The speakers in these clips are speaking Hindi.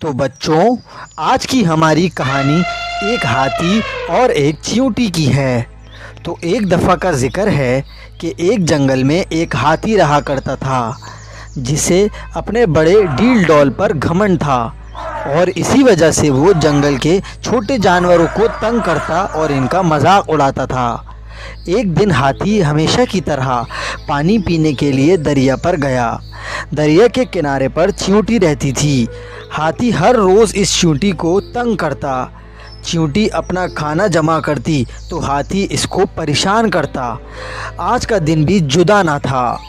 तो बच्चों, आज की हमारी कहानी एक हाथी और एक चींटी की है। तो एक दफ़ा का जिक्र है कि एक जंगल में एक हाथी रहा करता था जिसे अपने बड़े डील डॉल पर घमंड था और इसी वजह से वो जंगल के छोटे जानवरों को तंग करता और इनका मजाक उड़ाता था। एक दिन हाथी हमेशा की तरह पानी पीने के लिए दरिया पर गया। दरिया के किनारे पर चींटी रहती थी। हाथी हर रोज़ इस चींटी को तंग करता। चींटी अपना खाना जमा करती तो हाथी इसको परेशान करता। आज का दिन भी जुदा ना था।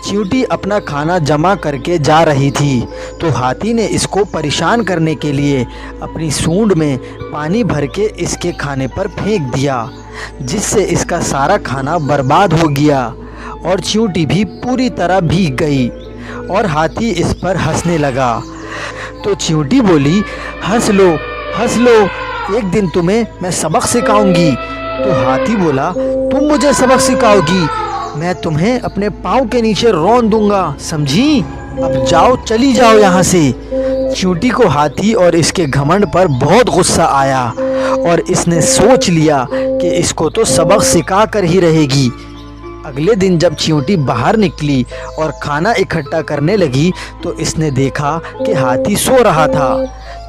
चींटी अपना खाना जमा करके जा रही थी तो हाथी ने इसको परेशान करने के लिए अपनी सूंड में पानी भर के इसके खाने पर फेंक दिया, जिससे इसका सारा खाना बर्बाद हो गया और चींटी भी पूरी तरह भीग गई और हाथी इस पर हंसने लगा। तो चींटी बोली, हंस लो हंस लो, एक दिन तुम्हें मैं सबक सिखाऊंगी। तो हाथी बोला, तुम मुझे सबक सिखाओगी? मैं तुम्हें अपने पाँव के नीचे रौंद दूंगा, समझी? अब जाओ, चली जाओ यहाँ से। चींटी को हाथी और इसके घमंड पर बहुत गुस्सा आया और इसने सोच लिया कि इसको तो सबक सिखा कर ही रहेगी। अगले दिन जब चींटी बाहर निकली और खाना इकट्ठा करने लगी तो इसने देखा कि हाथी सो रहा था।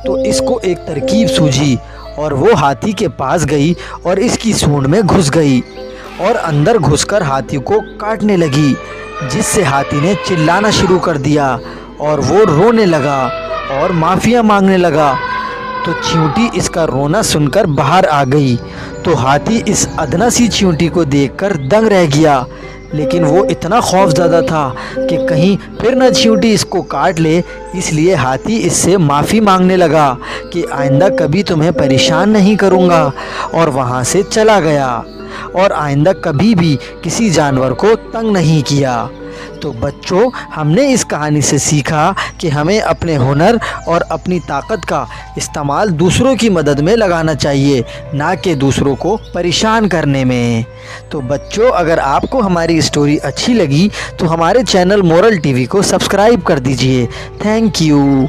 तो इसको एक तरकीब सूझी और वो हाथी के पास गई और इसकी सूंड में घुस गई और अंदर घुसकर हाथी को काटने लगी, जिससे हाथी ने चिल्लाना शुरू कर दिया और वो रोने लगा और माफ़िया मांगने लगा। तो चींटी इसका रोना सुनकर बाहर आ गई। तो हाथी इस अदना सी चींटी को देखकर दंग रह गया, लेकिन वो इतना खौफज़दा था कि कहीं फिर न चींटी इसको काट ले, इसलिए हाथी इससे माफ़ी मांगने लगा कि आइंदा कभी तुम्हें परेशान नहीं करूँगा, और वहाँ से चला गया और आइंदा कभी भी किसी जानवर को तंग नहीं किया। तो बच्चों, हमने इस कहानी से सीखा कि हमें अपने हुनर और अपनी ताकत का इस्तेमाल दूसरों की मदद में लगाना चाहिए, ना कि दूसरों को परेशान करने में। तो बच्चों, अगर आपको हमारी स्टोरी अच्छी लगी तो हमारे चैनल मोरल टीवी को सब्सक्राइब कर दीजिए। Thank you.